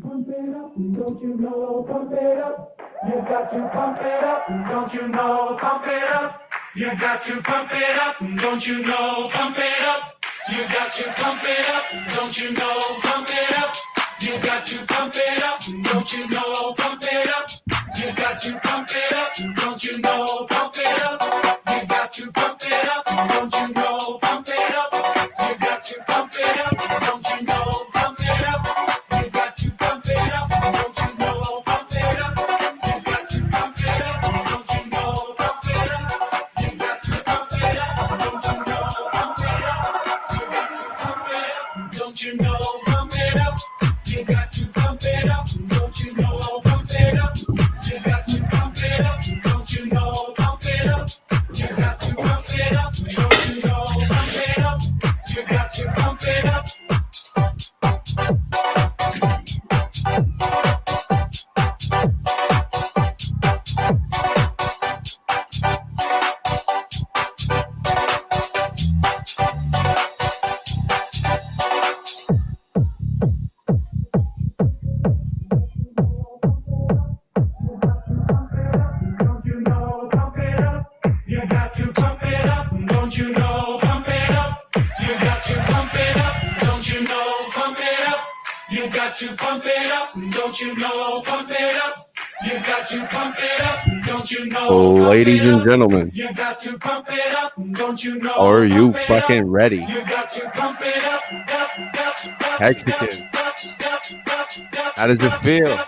pump it up, don't you know? Pump it up. You got to pump it up, don't you know? Pump it up. You got to pump it up, don't you know? Pump it up. You got to pump it up, don't you know? Pump it up. You got to pump it up, don't you know? Pump it up. You got to pump it up, don't you know? Pump it up. You got to pump it up, don't you know? Pump it up. You got to pump it up, don't you know? Pump it up. You got to pump it up, don't you know? Pump it up. You got to pump it up, don't you know? Pump it up. You got to pump it up, don't you know? Pump it up. You got to pump it up, don't you know? Pump it up. You got to pump it up, don't you know? Pump it up. You got to pump it up, don't you know? Pump it up. You got to pump it up, don't you know? Pump it up. You got to pump it up. To pump it up, don't you know? Pump it up. You got to pump it up, don't you know? Ladies and gentlemen, you got to pump it up, don't you know? are you fucking ready? You got to pump it up. Mexican, how does it feel?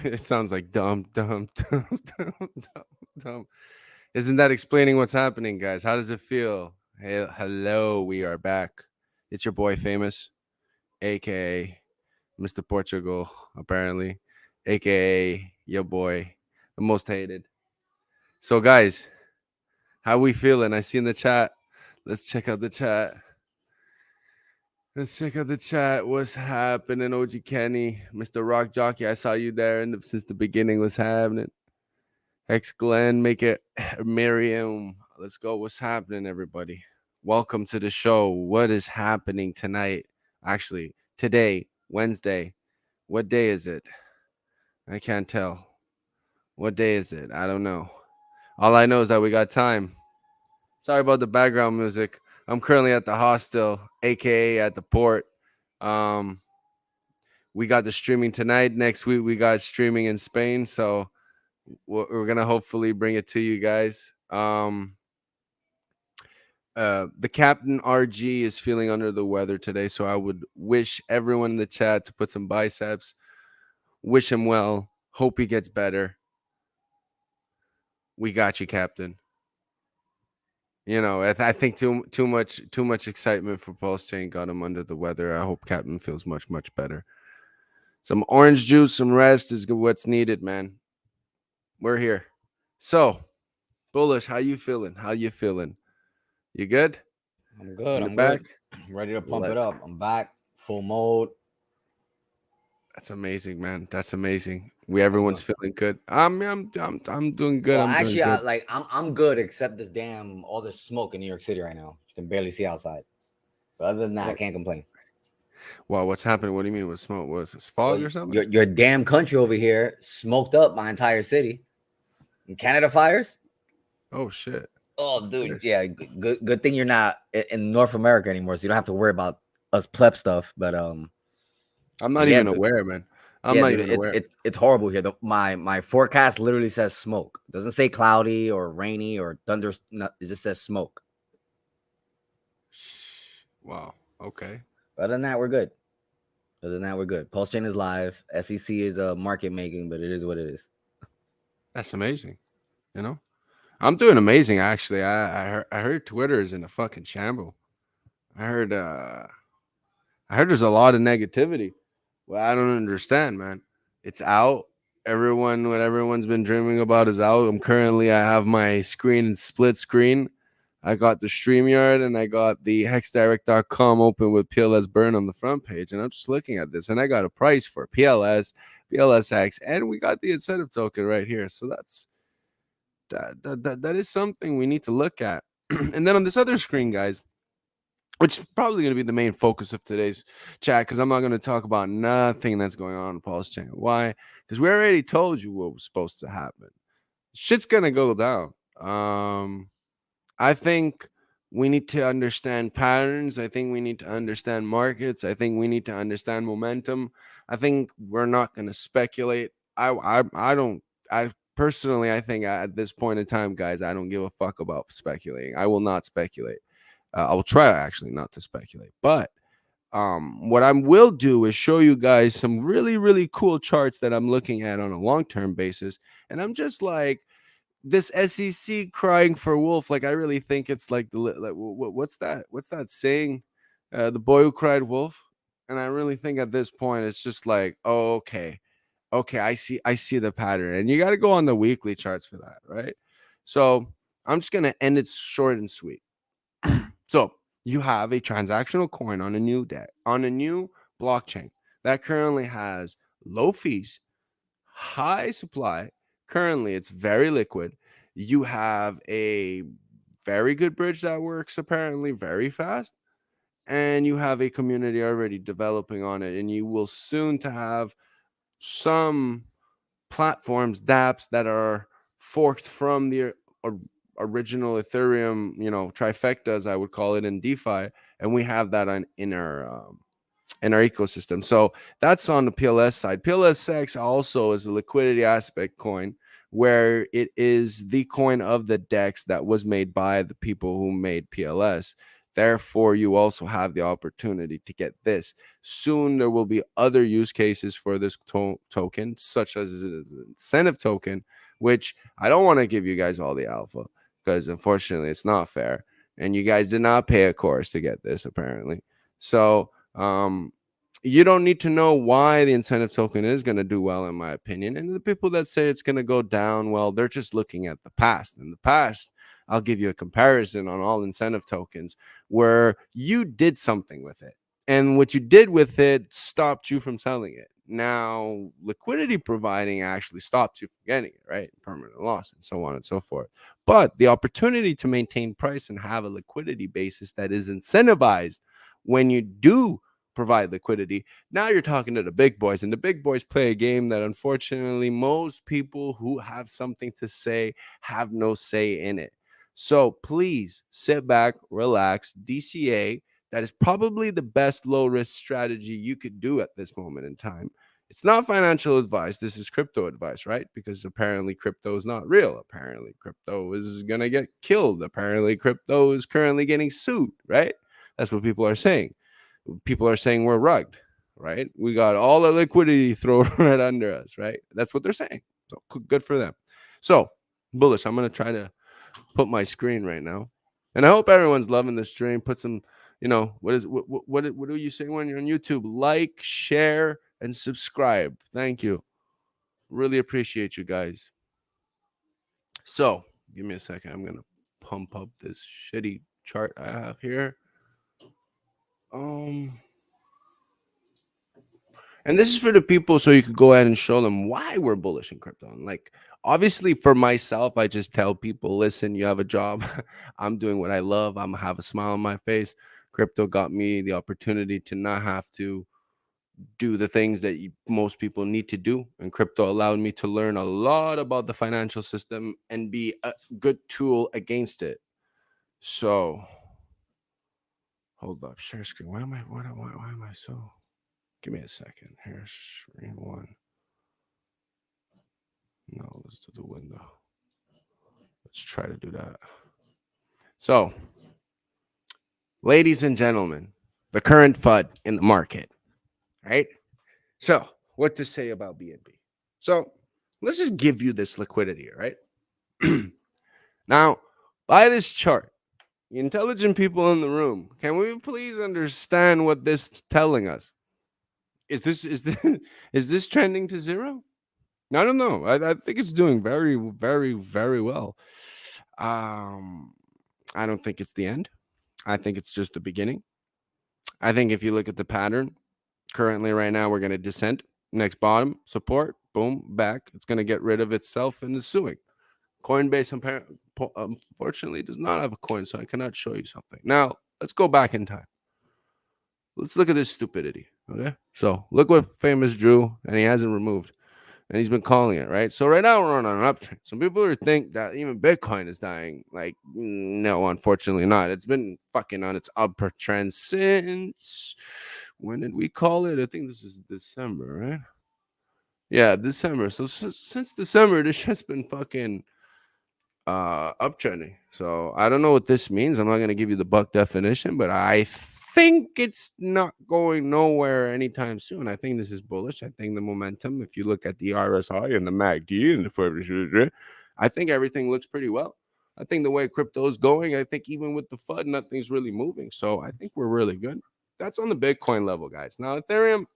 It sounds like dumb. Isn't that explaining what's happening, guys? How does it feel? Hey, hello, we are back. It's your boy Phamous, aka Mr. Portugal, apparently, aka your boy, the most hated. So, guys, how we feeling? I see in the chat. Let's check out the chat. What's happening, OG Kenny, Mr. Rock Jockey? I saw you there, and since the beginning, what's happening? X Glenn, make it Miriam. Let's go. What's happening, everybody? Welcome to the show. What is happening tonight? Actually, today, Wednesday. What day is it? I can't tell. What day is it? I don't know. All I know is that we got time. Sorry about the background music. I'm currently at the hostel, aka at the port. We got the streaming tonight. Next week we got streaming in Spain, so we're gonna hopefully bring it to you guys. The Captain RG is feeling under the weather today, so I would wish everyone in the chat to put some biceps. Wish him well. Hope he gets better. We got you, Captain. You know, I think too much excitement for Pulse Chain got him under the weather. I hope Captain feels much better. Some orange juice, some rest is what's needed, man. We're here. So, Bullish, how you feeling? You good? I'm good. I'm back. Good. I'm ready to pump it up. I'm back, full mode. That's amazing, man. That's amazing. Everyone's feeling good. I'm doing good. Well, actually, I'm good except this all this smoke in New York City right now. You can barely see outside. But other than that, I can't complain. Well, what's happening? What do you mean with smoke? Was it fog or something? Your damn country over here smoked up my entire city. In Canada fires? Oh shit. Oh, dude, yeah. Good thing you're not in North America anymore, so you don't have to worry about us pleb stuff. But I'm not even aware, man. I'm not even aware. It's horrible here. My forecast literally says smoke. It doesn't say cloudy or rainy or thunder. No, it just says smoke. Wow. Okay. Other than that, we're good. Pulse Chain is live. SEC is market making, but it is what it is. That's amazing. You know, I'm doing amazing actually. I heard Twitter is in a fucking shamble. I heard there's a lot of negativity. Well, I don't understand, man. It's out. What everyone's been dreaming about is out. I have my screen in split screen. I got the StreamYard and I got the hexdirect.com open with PLS burn on the front page. And I'm just looking at this and I got a price for PLS, PLSX, and we got the incentive token right here. So that is something we need to look at. And then on this other screen, guys, which is probably going to be the main focus of today's chat, because I'm not going to talk about nothing that's going on in Paul's channel. Why? Because we already told you what was supposed to happen. Shit's going to go down. I think we need to understand patterns. I think we need to understand markets. I think we need to understand momentum. I think we're not going to speculate. I don't. I personally, I think at this point in time, guys, I don't give a fuck about speculating. I will not speculate. I will try actually not to speculate, but what I will do is show you guys some really really cool charts that I'm looking at on a long term basis, and I'm just like this SEC crying for wolf. Like I really think it's like what's that? What's that saying? The boy who cried wolf. And I really think at this point it's just like, oh, okay, I see the pattern, and you got to go on the weekly charts for that, right? So I'm just gonna end it short and sweet. So you have a transactional coin on a new debt on a new blockchain that currently has low fees, high supply. Currently, it's very liquid. You have a very good bridge that works apparently very fast, and you have a community already developing on it, and you will soon to have some platforms, dApps, that are forked from the original Ethereum, trifectas, I would call it, in DeFi, and we have that in our ecosystem. So that's on the PLS side. PLSX also is a liquidity aspect coin, where it is the coin of the DEX that was made by the people who made PLS. Therefore, you also have the opportunity to get this. Soon, there will be other use cases for this token, such as an incentive token, which I don't want to give you guys all the alpha, because unfortunately, it's not fair. And you guys did not pay a course to get this, apparently. So, you don't need to know why the incentive token is going to do well, in my opinion. And the people that say it's going to go down, well, they're just looking at the past. In the past, I'll give you a comparison on all incentive tokens where you did something with it, and what you did with it stopped you from selling it. Now, liquidity providing actually stops you from getting it, right? Permanent loss and so on and so forth. But the opportunity to maintain price and have a liquidity basis that is incentivized when you do provide liquidity, now you're talking to the big boys, and the big boys play a game that unfortunately most people who have something to say have no say in it. So please sit back, relax. DCA, that is probably the best low risk strategy you could do at this moment in time. It's not financial advice. This is crypto advice, right? Because apparently crypto is not real. Apparently crypto is going to get killed. Apparently crypto is currently getting sued, right? That's what people are saying. People are saying we're rugged, right? We got all the liquidity thrown right under us, right? That's what they're saying. So good for them. So bullish. I'm going to try to put my screen right now, and I hope everyone's loving the stream. Put some, what do you say when you're on YouTube? Like, share, and subscribe. Thank you. Really appreciate you guys. So give me a second. I'm going to pump up this shitty chart I have here. And this is for the people, so you could go ahead and show them why we're bullish in crypto. And like, obviously, for myself, I just tell people, listen, you have a job. I'm doing what I love. I'm gonna have a smile on my face. Crypto got me the opportunity to not have to do the things that most people need to do. And crypto allowed me to learn a lot about the financial system and be a good tool against it. So, hold up, share screen. Why am I so? Give me a second. Here's screen one. No, let's do the window. Let's try to do that. So, ladies and gentlemen, the current FUD in the market, right? So, what to say about BNB? So, let's just give you this liquidity, right? Now, by this chart, the intelligent people in the room, can we please understand what this is telling us? Is this trending to zero? I don't know. I think it's doing very, very, very well. I don't think it's the end. I think it's just the beginning. I think if you look at the pattern, currently right now we're going to descend. Next bottom, support, boom, back. It's going to get rid of itself in the suing. Coinbase unfortunately does not have a coin, so I cannot show you something. Now, let's go back in time. Let's look at this stupidity. Okay. So look what Phamous drew, and he hasn't removed. And he's been calling it, right? So right now we're on an uptrend. Some people think that even Bitcoin is dying. Like, no, unfortunately not. It's been fucking on its uptrend since, when did we call it? I think this is December, right? Yeah, December. So since December, this shit's been fucking uptrending. So I don't know what this means. I'm not gonna give you the buck definition, but I think it's not going nowhere anytime soon. I think this is bullish. I think the momentum, if you look at the RSI and the MACD and the I think everything looks pretty well. I think the way crypto is going, I think even with the FUD, nothing's really moving. So I think we're really good. That's on the Bitcoin level, guys. Now Ethereum,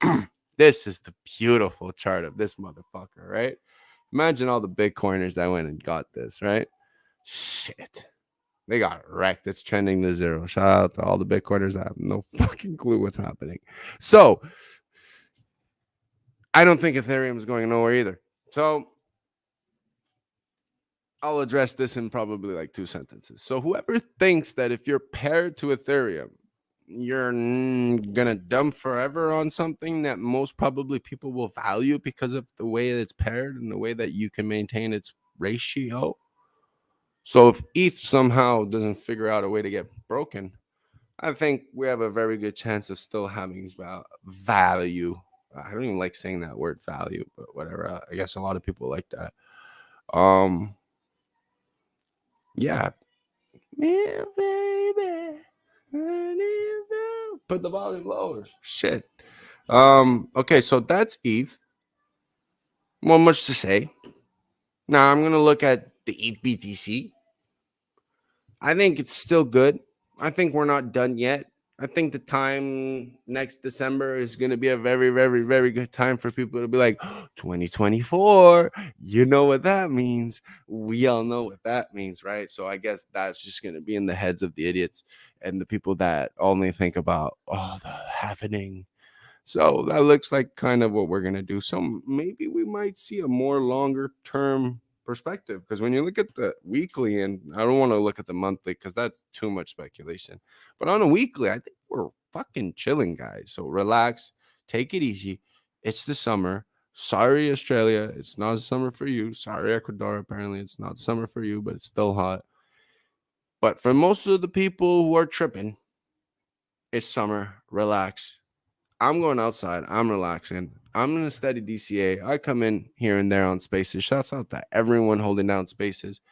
this is the beautiful chart of this motherfucker, right? Imagine all the Bitcoiners that went and got this, right? Shit. They got wrecked. It's trending to zero. Shout out to all the Bitcoiners that have no fucking clue what's happening. So I don't think Ethereum is going nowhere either. So I'll address this in probably like 2 sentences. So whoever thinks that if you're paired to Ethereum, you're gonna dump forever on something that most probably people will value because of the way it's paired and the way that you can maintain its ratio. So if ETH somehow doesn't figure out a way to get broken, I think we have a very good chance of still having value. I don't even like saying that word value, but whatever. I guess a lot of people like that. Yeah. Yeah, baby. Put the volume lower. Shit. Okay, so that's ETH. Not much to say. Now I'm gonna look at the ETH BTC. I think it's still good. I think we're not done yet. I think the time next December is going to be a very, very, very good time for people to be like, 2024, you know what that means. We all know what that means, right? So I guess that's just going to be in the heads of the idiots and the people that only think about, the happening. So that looks like kind of what we're going to do. So maybe we might see a more longer term perspective, because when you look at the weekly, and I don't want to look at the monthly because that's too much speculation, but on a weekly, I think we're fucking chilling, guys. So relax, take it easy. It's the summer. Sorry, Australia, it's not summer for you. Sorry, Ecuador, apparently it's not summer for you, but it's still hot. But for most of the people who are tripping, it's summer. Relax. I'm going outside. I'm relaxing. I'm in a steady DCA. I come in here and there on spaces. Shouts out to everyone holding down spaces.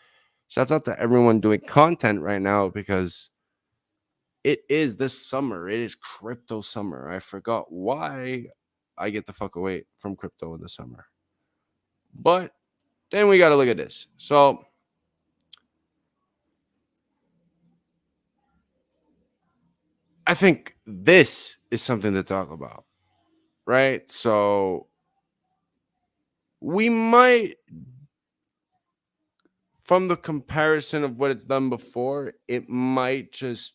Shouts out to everyone doing content right now, because it is this summer. It is crypto summer. I forgot why I get the fuck away from crypto in the summer. But then we got to look at this. So I think this is something to talk about, right? So we might, from the comparison of what it's done before, it might just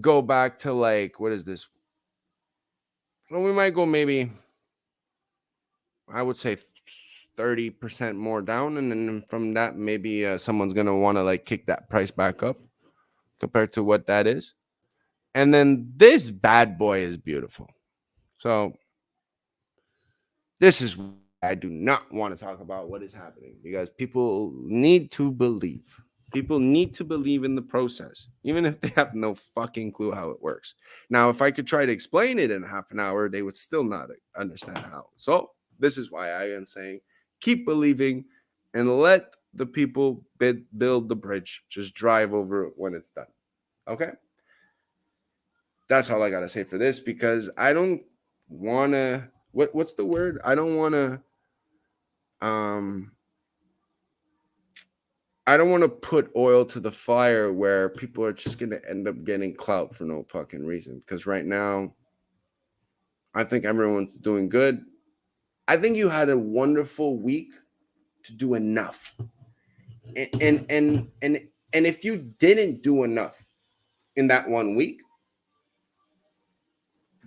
go back to like, what is this? So we might go maybe, I would say 30% more down. And then from that, maybe someone's going to want to like kick that price back up compared to what that is. And then this bad boy is beautiful. So this is, I do not want to talk about what is happening, because people need to believe. People need to believe in the process, even if they have no fucking clue how it works. Now, if I could try to explain it in half an hour, they would still not understand how. So this is why I am saying keep believing and let the people build the bridge. Just drive over it when it's done. Okay? That's all I got to say for this, because I don't want to, what's the word? I don't want to, I don't want to put oil to the fire where people are just going to end up getting clout for no fucking reason. Because right now, I think everyone's doing good. I think you had a wonderful week to do enough. And if you didn't do enough in that 1 week,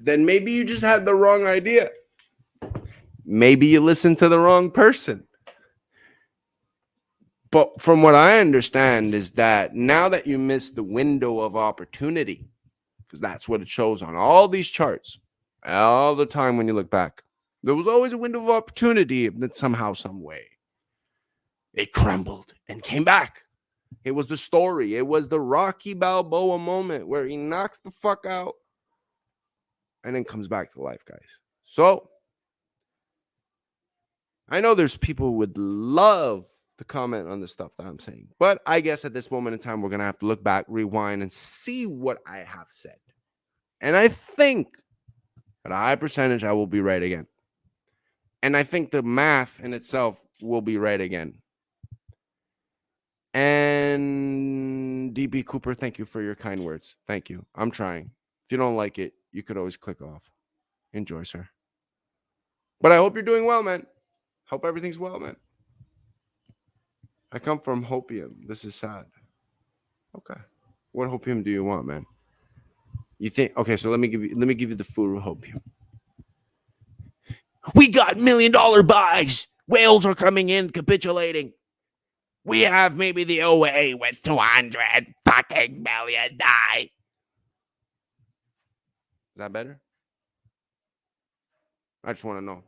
then maybe you just had the wrong idea. Maybe you listened to the wrong person. But from what I understand is that now that you missed the window of opportunity, because that's what it shows on all these charts all the time. When you look back, there was always a window of opportunity that somehow, some way, it crumbled and came back. It was the story. It was the Rocky Balboa moment where he knocks the fuck out and then comes back to life, guys. So I know there's people who would love to comment on the stuff that I'm saying, but I guess at this moment in time, we're going to have to look back, rewind, and see what I have said. And I think at a high percentage, I will be right again. And I think the math in itself will be right again. And DB Cooper, thank you for your kind words. Thank you. I'm trying. If you don't like it, you could always click off. Enjoy, sir. But I hope you're doing well, man. Hope everything's well, man. I come from hopium. This is sad. Okay. What hopium do you want, man? You think? Okay, so let me give you the Furu hopium. We got $1 million buys. Whales are coming in, capitulating. We have maybe the OA with 200 fucking million die. Is that better? I just want to know.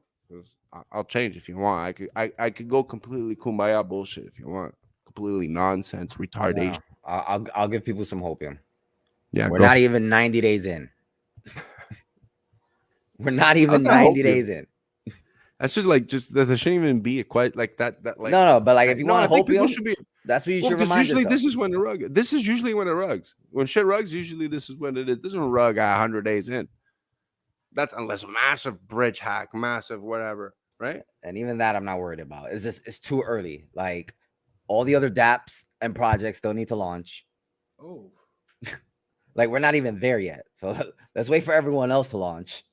I'll change if you want. I could go completely kumbaya bullshit if you want. Completely nonsense, retardation. No, I'll give people some hope. Yeah, we're not even 90 days in. We're not even 90 days in. That's just there shouldn't even be a quite like that. That like no, but like if you want to hope should be. That's what you should remind usually yourself. This is when the rug. This is usually when it rugs. When shit rugs, usually this is when it is. It doesn't rug 100 days in. That's unless massive bridge hack, massive whatever, right? And even that I'm not worried about. It's too early. Like all the other dApps and projects still need to launch. Oh. Like we're not even there yet. So let's wait for everyone else to launch.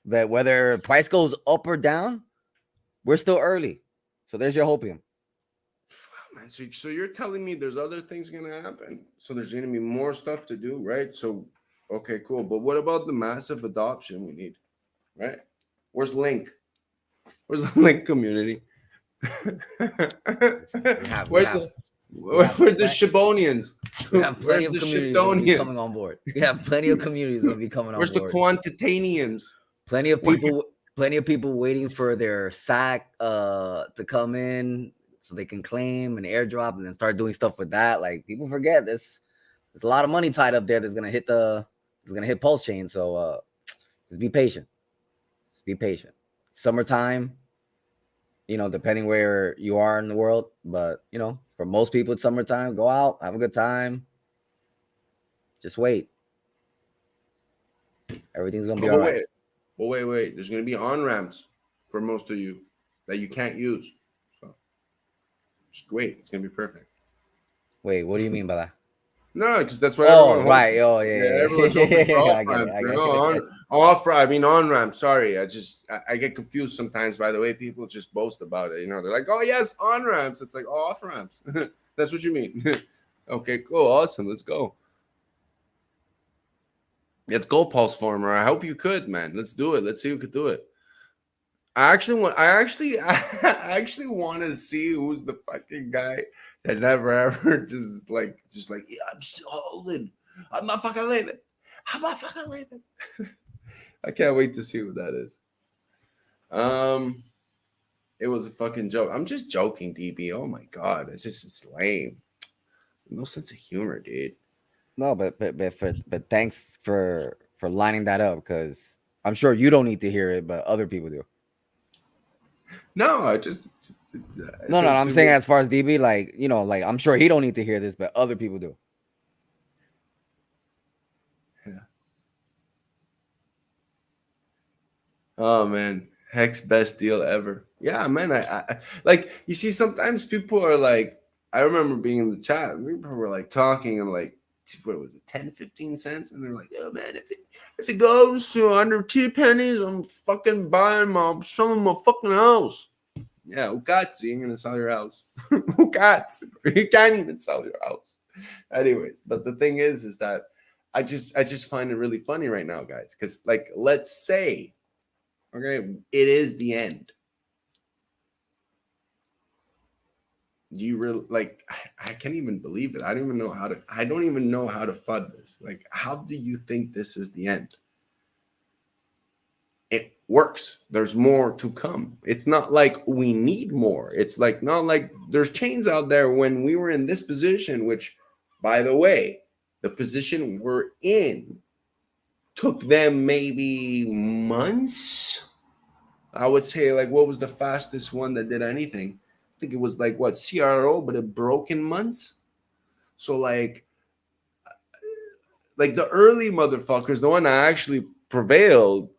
But whether price goes up or down, we're still early. So there's your hopium. Man, so you're telling me there's other things gonna happen. So there's gonna be more stuff to do, right? So okay, cool. But what about the massive adoption we need? Right? Where's Link? Where's the Link community? Where's the Shibonians? We have plenty of the communities coming on board. We have plenty of communities will be coming on board. Where's the Quantitanians? Plenty of people waiting for their SAC to come in so they can claim and airdrop and then start doing stuff with that. Like people forget this. There's a lot of money tied up there that's gonna hit Pulse Chain. So just be patient. Just be patient. Summertime, depending where you are in the world, but for most people it's summertime. Go out, have a good time. Just wait. Everything's gonna be all right. But wait. There's gonna be on-ramps for most of you that you can't use. So just wait. It's gonna be perfect. Wait, what do you mean by that? No, because that's what everyone right. Oh, yeah. Everyone's hoping for off-ramps. On-ramps. Sorry. I get confused sometimes by the way people just boast about it. They're like, oh, yes, on-ramps. It's like, oh, off-ramps. That's what you mean. Okay, cool. Awesome. Let's go. Let's go, Pulse Former. I hope you could, man. Let's do it. Let's see who could do it. I actually want to see who's the fucking guy that never ever just like yeah, I'm still holding. I'm not fucking leaving. I can't wait to see who that is. It was a fucking joke. I'm just joking, DB. Oh my god, it's lame. No sense of humor, dude. No, but thanks for lining that up because I'm sure you don't need to hear it, but other people do. No, I'm saying as far as DB, like I'm sure he don't need to hear this, but other people do. Yeah. Oh man, Hex best deal ever. Yeah, man. I like you see sometimes people are like, I remember being in the chat, people were like talking and like, what was it, 10-15 cents? And they're like, oh man, if it goes to under 2 pennies, I'm fucking selling my fucking house. Yeah, Ukatsu, you're gonna sell your house. Ukatsu, you can't even sell your house. Anyways, but the thing is that I just find it really funny right now, guys, because like let's say, okay, it is the end. Do you really like? I can't even believe it. I don't even know how to. I don't even know how to FUD this. Like, how do you think this is the end? It works. There's more to come. It's not like we need more. It's like not like there's chains out there when we were in this position, which, by the way, the position we're in took them maybe months. I would say, like, what was the fastest one that did anything? I think it was like what, CRO, but it broke in months. So like the early motherfuckers, the one that actually prevailed,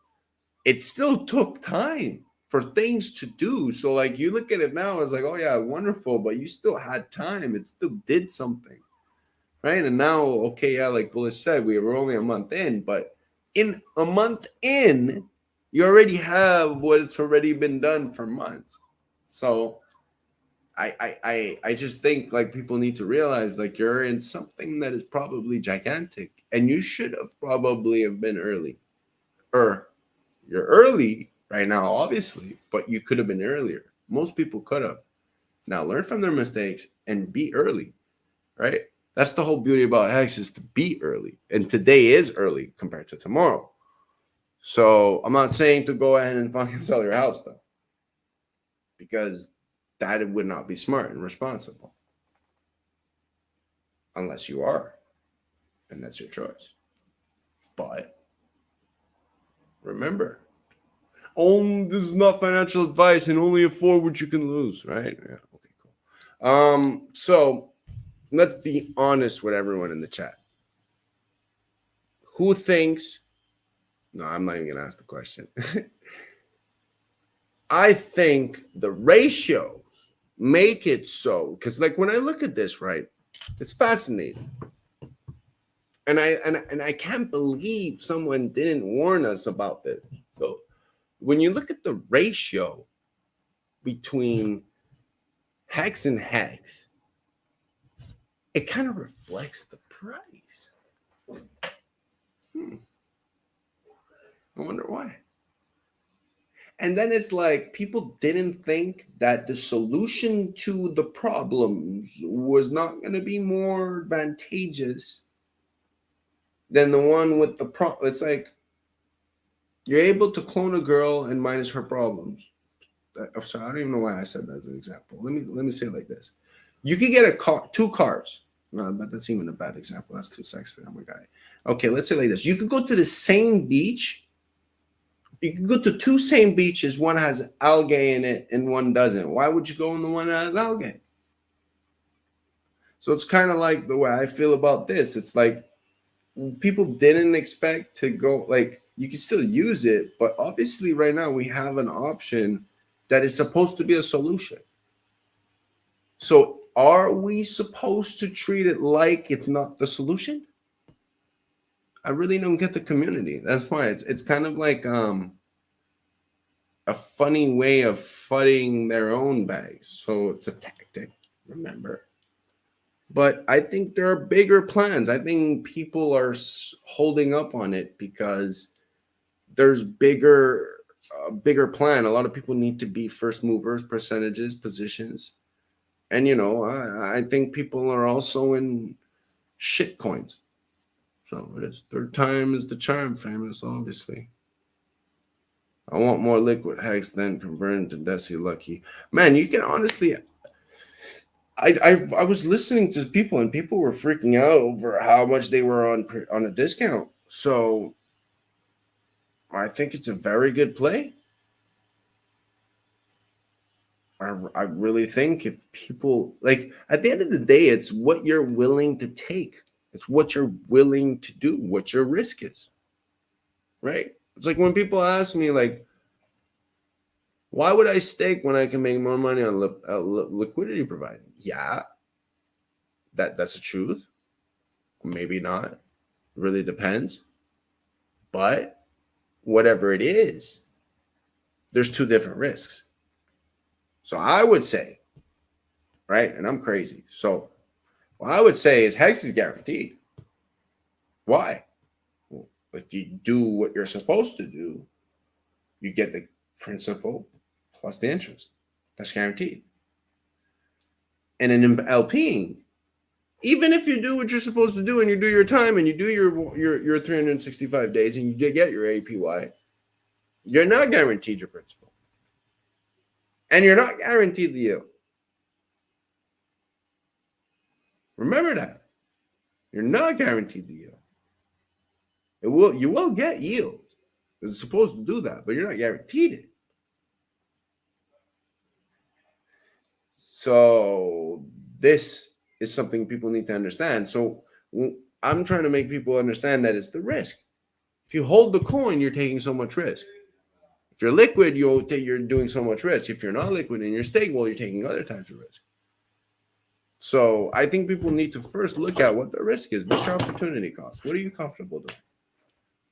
it still took time for things to do. So like you look at it now, it's like, oh yeah, wonderful, but you still had time. It still did something, right? And now, okay, yeah, like Bullish said, we were only a month in, but in a month in, you already have what's already been done for months. So I just think like people need to realize like you're in something that is probably gigantic, and you should have probably have been early. Or you're early right now, obviously, but you could have been earlier. Most people could have. Now learn from their mistakes and be early, right? That's the whole beauty about Hex, is to be early. And today is early compared to tomorrow. So I'm not saying to go ahead and fucking sell your house though, because that would not be smart and responsible. Unless you are, and that's your choice. But remember, this is not financial advice, and only afford what you can lose, right? Yeah, okay, cool. So let's be honest with everyone in the chat. Who thinks? No, I'm not even gonna ask the question. I think the ratios make it so, because like when I look at this, right, it's fascinating. And I can't believe someone didn't warn us about this. So when you look at the ratio between Hex and Hex, it kind of reflects the price. I wonder why. And then it's like people didn't think that the solution to the problems was not going to be more advantageous than the one with the problem. It's like you're able to clone a girl and minus her problems. I'm sorry, I don't even know why I said that as an example. Let me say it like this: you could get a car, 2 cars. No, but that's even a bad example. That's too sexy. I'm a guy. Okay, let's say it like this: you could go to the same beach. You can go to 2 same beaches. One has algae in it and one doesn't. Why would you go in the one that has algae? So it's kind of like the way I feel about this. It's like people didn't expect to go, like, you can still use it, but obviously right now we have an option that is supposed to be a solution. So are we supposed to treat it like it's not the solution? I really don't get the community. That's why it's kind of like a funny way of fudding their own bags. So it's a tactic, remember. But I think there are bigger plans. I think people are holding up on it because there's bigger plan. A lot of people need to be first movers, percentages, positions. And, you know, I think people are also in shit coins. So it is. 3rd time is the charm, Phamous, obviously. I want more liquid Hex than converting to Desi Lucky. Man, you can honestly... I was listening to people, and people were freaking out over how much they were on a discount. So I think it's a very good play. I really think if people, like, at the end of the day, it's what you're willing to take. It's what you're willing to do, what your risk is, right? It's like when people ask me, like, why would I stake when I can make more money on liquidity providing? Yeah, that's the truth. Maybe not. It really depends. But whatever it is, there's 2 different risks. So I would say, right, and I'm crazy. So what I would say is Hex is guaranteed. Why? Well, if you do what you're supposed to do, you get the principal plus the interest. That's guaranteed. And in LPing, even if you do what you're supposed to do and you do your time and you do your 365 days and you get your APY, you're not guaranteed your principal. And you're not guaranteed the yield. Remember that. You're not guaranteed the yield. You will get yield. It's supposed to do that, but you're not guaranteed it. So this is something people need to understand. So I'm trying to make people understand that it's the risk. If you hold the coin, you're taking so much risk. If you're liquid, you're doing so much risk. If you're not liquid and you're stable, you're taking other types of risk. So I think people need to first look at what the risk is. What's your opportunity cost? What are you comfortable doing?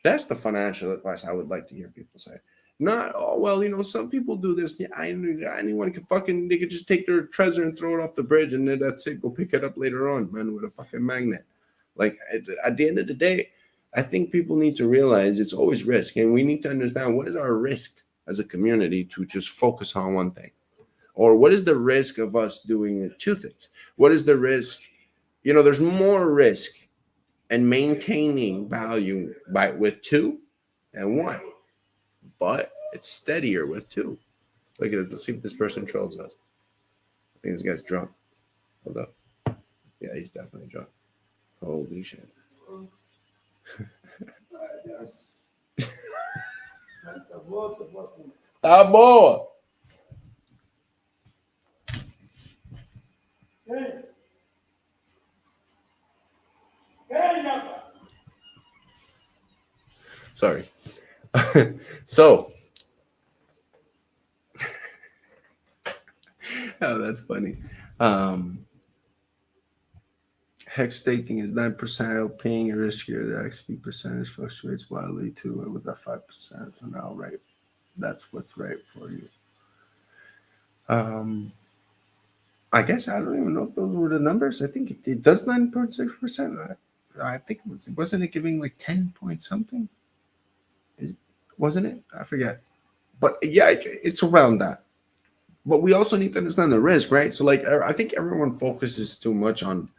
That's the financial advice I would like to hear people say. Not, oh, well, some people do this. Yeah, anyone can they could just take their treasure and throw it off the bridge and then that's it. Go pick it up later on, man, with a fucking magnet. Like, at the end of the day, I think people need to realize it's always risk. And we need to understand what is our risk as a community to just focus on one thing. Or what is the risk of us doing two things? What is the risk? There's more risk and maintaining value with two and one. But it's steadier with two. Look at it. Let's see if this person trolls us. I think this guy's drunk. Hold up. Yeah, he's definitely drunk. Holy shit. Tá boa. Sorry. So, oh, that's funny. Hex staking is 9%. Paying a riskier. The XP percentage fluctuates wildly too. It was at 5%. So now, right, that's what's right for you. I guess I don't even know if those were the numbers. I think it does 9.6%. I think wasn't it giving like 10 point something? Wasn't it? I forget. But yeah, it's around that. But we also need to understand the risk, right? So like, I think everyone focuses too much on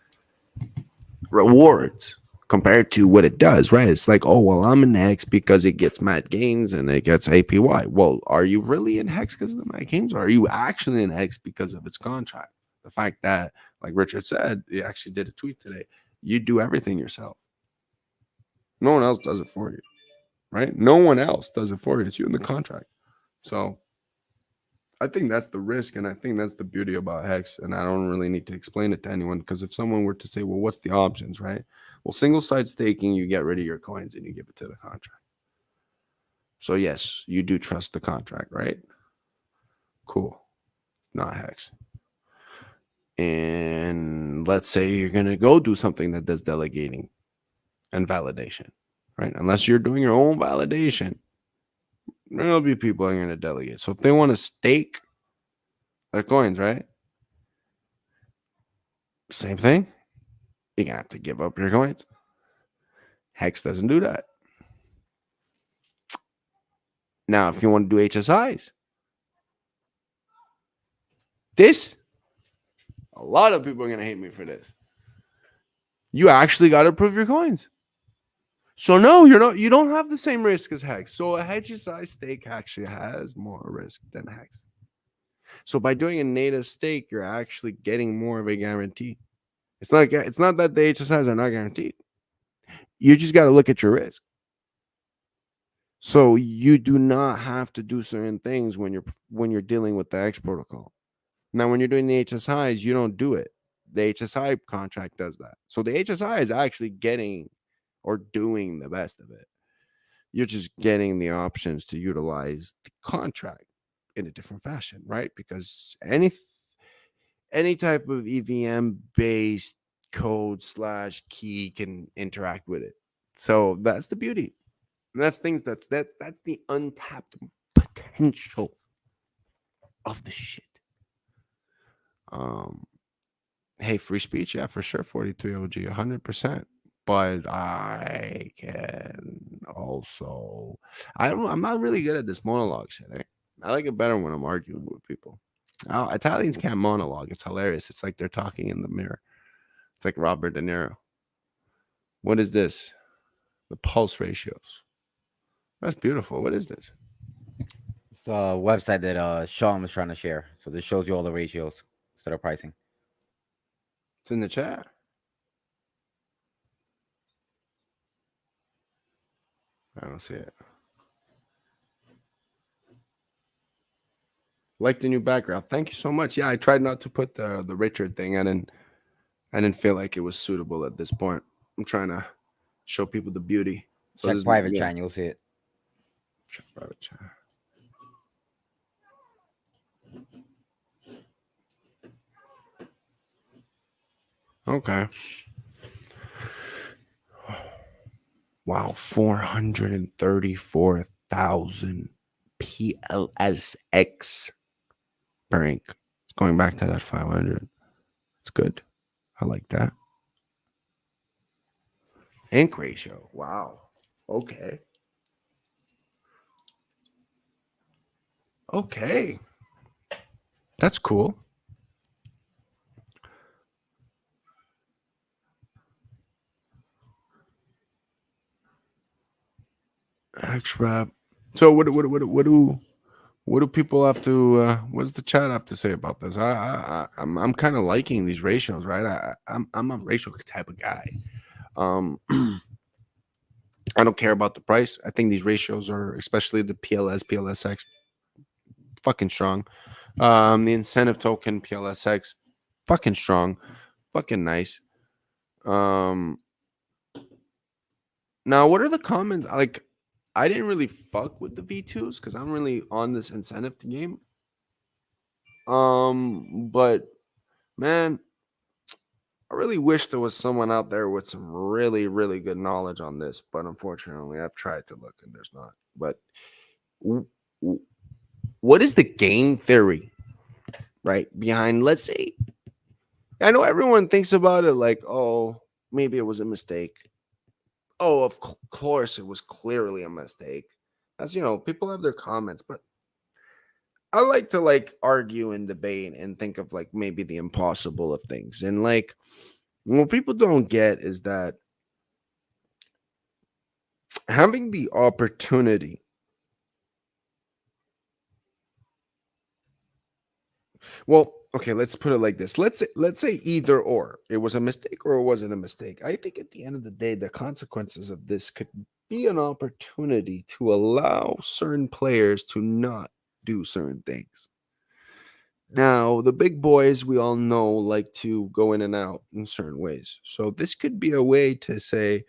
rewards compared to what it does, right? It's like, oh, well, I'm in Hex because it gets mad gains and it gets APY. Well, are you really in Hex because of the mad gains? Or are you actually in Hex because of its contract? The fact that, like Richard said, he actually did a tweet today. You do everything yourself. No one else does it for you, right? No one else does it for you. It's you in the contract. So I think that's the risk, and I think that's the beauty about Hex, and I don't really need to explain it to anyone, because if someone were to say, well, what's the options, right? Well, single-side staking, you get rid of your coins and you give it to the contract. So yes, you do trust the contract, right? Cool. Not Hex. And let's say you're going to go do something that does delegating and validation, right? Unless you're doing your own validation, there'll be people that are going to delegate. So if they want to stake their coins, right? Same thing. You're going to have to give up your coins. Hex doesn't do that. Now, if you want to do HSIs, a lot of people are going to hate me for this. You actually got to approve your coins. So no, you don't have the same risk as Hex. So a HSI stake actually has more risk than Hex. So by doing a native stake, you're actually getting more of a guarantee. It's not that the HSIs are not guaranteed. You just got to look at your risk. So you do not have to do certain things when you're dealing with the Hex protocol. Now, when you're doing the HSIs, you don't do it. The HSI contract does that. So the HSI is actually getting or doing the best of it. You're just getting the options to utilize the contract in a different fashion, right? Because any type of EVM based code / key can interact with it. So that's the beauty. And that's the untapped potential of the shit. Hey, free speech, yeah, for sure. 43 OG, 100%. But I can also, I'm not really good at this monologue shit. I like it better when I'm arguing with people. Oh, Italians can't monologue. It's hilarious. It's like they're talking in the mirror. It's like Robert De Niro. What is this? The pulse ratios. That's beautiful. What is this? It's a website that Sean was trying to share. So this shows you all the ratios instead of pricing. It's in the chat. I don't see it. Like the new background. Thank you so much. Yeah, I tried not to put the Richard thing. I didn't feel like it was suitable at this point. I'm trying to show people the beauty. So Check this, private yeah. chat and you'll see it. Check private chat. Okay. Wow, 434,000 PLSX per ink. It's going back to that 500. It's good. I like that. Ink ratio. Wow. Okay. Okay. That's cool. X-Rap. So what do people have to what does the chat have to say about this? I'm kind of liking these ratios, right? I'm a ratio type of guy. I don't care about the price. I think these ratios are, especially the PLS, PLSX, fucking strong. The incentive token PLSX, fucking strong, fucking nice. Now what are the comments? Like, I didn't really fuck with the V2s because I'm really on this incentive game. But man, I really wish there was someone out there with some really, really good knowledge on this. But unfortunately, I've tried to look and there's not. But what is the game theory, right, behind, let's say, I know everyone thinks about it like, oh, maybe it was a mistake. Oh, of course, it was clearly a mistake. As you know, people have their comments, but I like to like argue and debate and think of like maybe the impossible of things. And like what people don't get is that having the opportunity, well, okay, let's put it like this. Let's say either or. It was a mistake or it wasn't a mistake. I think at the end of the day, the consequences of this could be an opportunity to allow certain players to not do certain things. Now, the big boys, we all know, like to go in and out in certain ways. So this could be a way to say,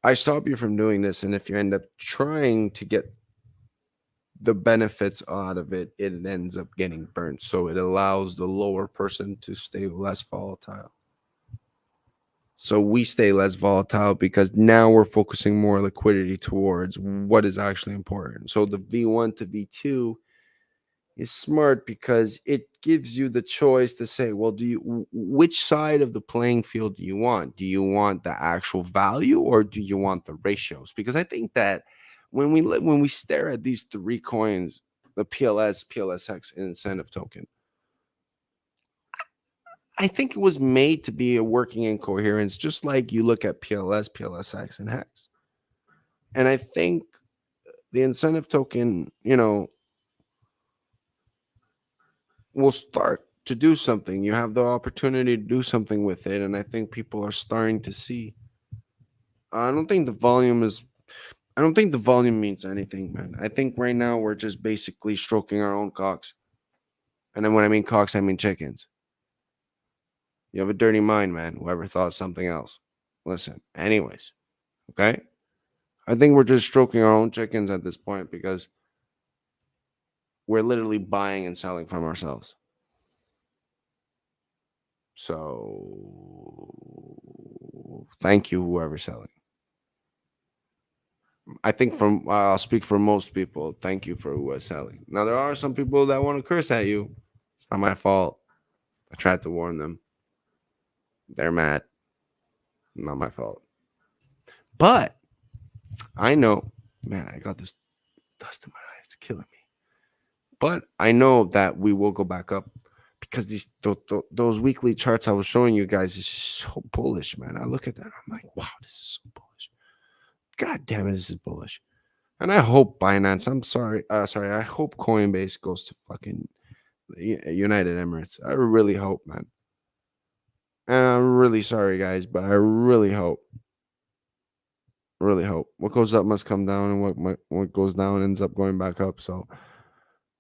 I stop you from doing this. And if you end up trying to get the benefits out of it, it ends up getting burnt. So it allows the lower person to stay less volatile. So we stay less volatile because now we're focusing more liquidity towards what is actually important. So the V1 to V2 is smart because it gives you the choice to say, well, which side of the playing field do you want? Do you want the actual value or do you want the ratios? Because I think that when we stare at these three coins, the PLS, PLSX, and incentive token, I think it was made to be a working in coherence, just like you look at PLS, PLSX, and HEX. And I think the incentive token, will start to do something. You have the opportunity to do something with it, and I think people are starting to see. I don't think the volume means anything, man. I think right now we're just basically stroking our own cocks. And then when I mean cocks, I mean chickens. You have a dirty mind, man. Whoever thought something else. Listen, anyways, okay? I think we're just stroking our own chickens at this point because we're literally buying and selling from ourselves. So thank you, whoever's selling. I think I'll speak for most people. Thank you for who is selling. Now there are some people that want to curse at you. It's not my fault. I tried to warn them. They're mad. Not my fault. But I know, man, I got this dust in my eye. It's killing me. but I know that we will go back up because those weekly charts I was showing you guys is so bullish, man. I look at that, I'm like, wow, this is so bullish. God damn it, this is bullish. And I hope Binance, I hope Coinbase goes to fucking United Emirates. I really hope, man. And I'm really sorry, guys, but I really hope. Really hope. What goes up must come down, and what goes down ends up going back up. So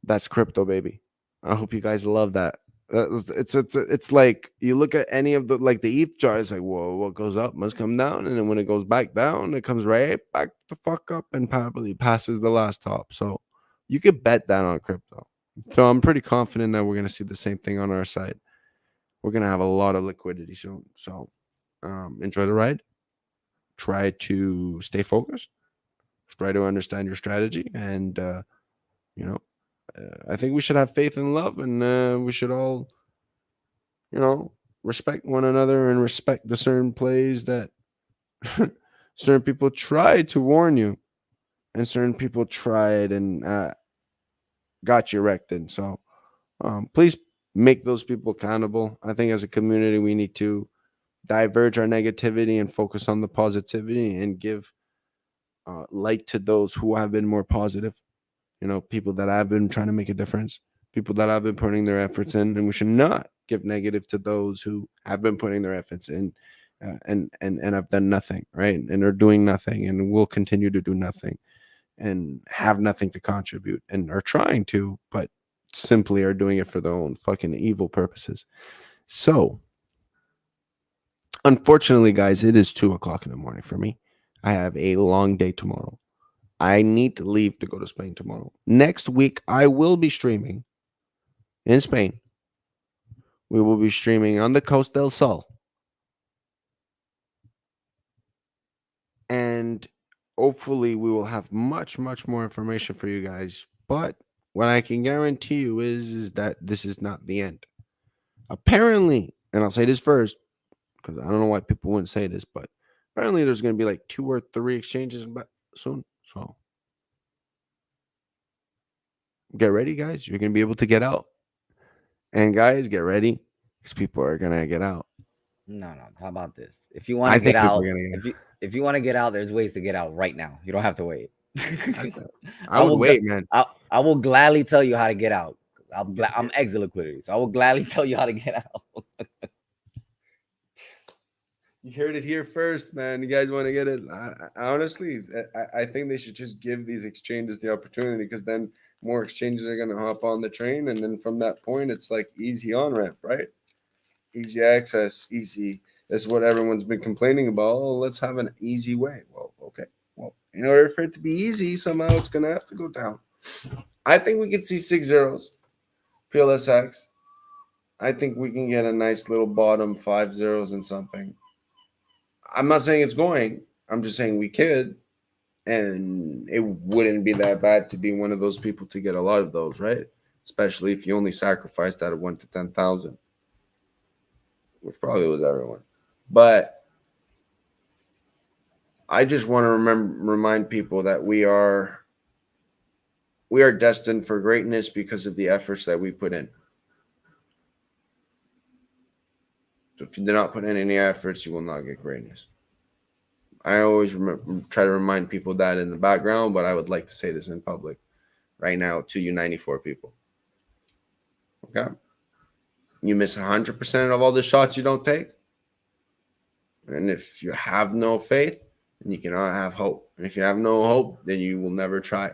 that's crypto, baby. I hope you guys love that. It's like you look at any of the like the ETH chart. It's like, whoa, what goes up must come down, and then when it goes back down, it comes right back the fuck up and probably passes the last top. So you could bet that on crypto. So I'm pretty confident that we're gonna see the same thing on our side. We're gonna have a lot of liquidity soon. So enjoy the ride. Try to stay focused. Try to understand your strategy, and you know, I think we should have faith and love, and we should all, respect one another and respect the certain plays that certain people tried to warn you, and certain people tried and got you wrecked. And so, please make those people accountable. I think as a community, we need to diverge our negativity and focus on the positivity and give light to those who have been more positive. People that have been trying to make a difference, people that have been putting their efforts in, and we should not give negative to those who have been putting their efforts in and have done nothing, right? And are doing nothing and will continue to do nothing and have nothing to contribute and are trying to, but simply are doing it for their own fucking evil purposes. So, unfortunately, guys, it is 2:00 in the morning for me. I have a long day tomorrow. I need to leave to go to Spain tomorrow. Next week, I will be streaming in Spain. We will be streaming on the Coast del Sol. And hopefully, we will have much, much more information for you guys. But what I can guarantee you is that this is not the end. Apparently, and I'll say this first, because I don't know why people wouldn't say this, but apparently there's going to be like 2 or 3 exchanges soon. So get ready, guys. You're going to be able to get out. And guys, get ready because people are going to get out. No. How about this? If you want to get out, if you want to get out, there's ways to get out right now. You don't have to wait. I would wait, man. I will gladly tell you how to get out. I'm exit liquidity, so I will gladly tell you how to get out. You heard it here first, man. You guys want to get it? Honestly, I think they should just give these exchanges the opportunity, because then more exchanges are going to hop on the train. And then from that point, it's like easy on-ramp, right? Easy access, easy. That's what everyone's been complaining about. Oh, let's have an easy way. Well, okay. Well, in order for it to be easy, somehow it's going to have to go down. I think we could see 6 zeros, PLSX. I think we can get a nice little bottom 5 zeros and something. I'm not saying it's going. I'm just saying we could. And it wouldn't be that bad to be one of those people to get a lot of those, right? Especially if you only sacrificed out of 1 to 10,000, which probably was everyone. But I just want to remind people that we are destined for greatness because of the efforts that we put in. So if you do not put in any efforts, you will not get greatness. I always try to remind people that in the background, but I would like to say this in public right now to you 94 people. Okay? You miss 100% of all the shots you don't take. And if you have no faith, then you cannot have hope. And if you have no hope, then you will never try.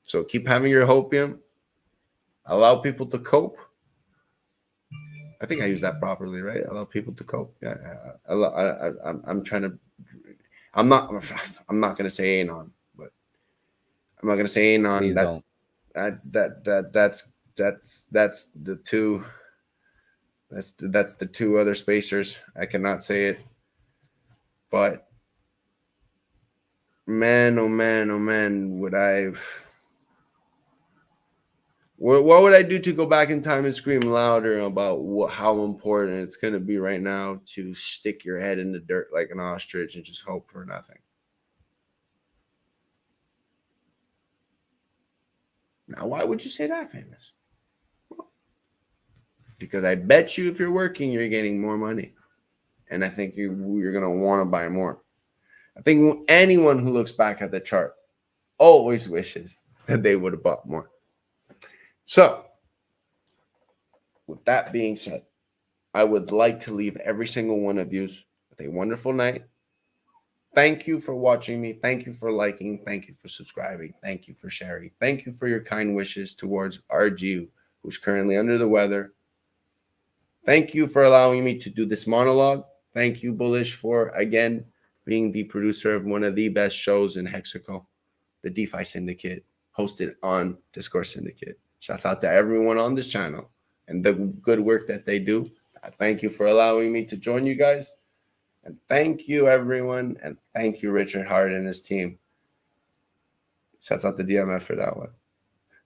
So keep having your hopium. Allow people to cope. I think I used that properly, right? Allow people to cope. Yeah, I'm trying to. I'm not going to say anon, but I'm not going to say anon. That's the two. That's the two other spacers. I cannot say it, but man, oh man, would I? What would I do to go back in time and scream louder about how important it's going to be right now to stick your head in the dirt like an ostrich and just hope for nothing? Now, why would you say that, Famous? Because I bet you if you're working, you're getting more money. And I think you're going to want to buy more. I think anyone who looks back at the chart always wishes that they would have bought more. So, with that being said, I would like to leave every single one of you with a wonderful night. Thank you for watching me. Thank you for liking. Thank you for subscribing. Thank you for sharing. Thank you for your kind wishes towards RG, who's currently under the weather. Thank you for allowing me to do this monologue. Thank you, Bullish, for, again, being the producer of one of the best shows in Mexico, the DeFi Syndicate, hosted on Discourse Syndicate. Shout out to everyone on this channel and the good work that they do. Thank you for allowing me to join you guys. And thank you, everyone. And thank you, Richard Hart and his team. Shout out to DMF for that one.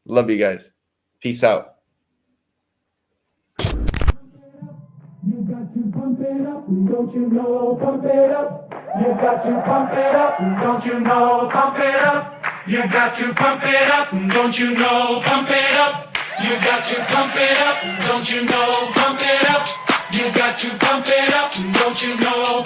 Love you guys. Peace out. You got to pump it up, don't you know? Pump it up. You got to pump it up, don't you know? Pump it up. You got to pump it up, don't you know? Pump it up. You got to pump it up, don't you know? Pump it up. You got to pump it up, don't you know?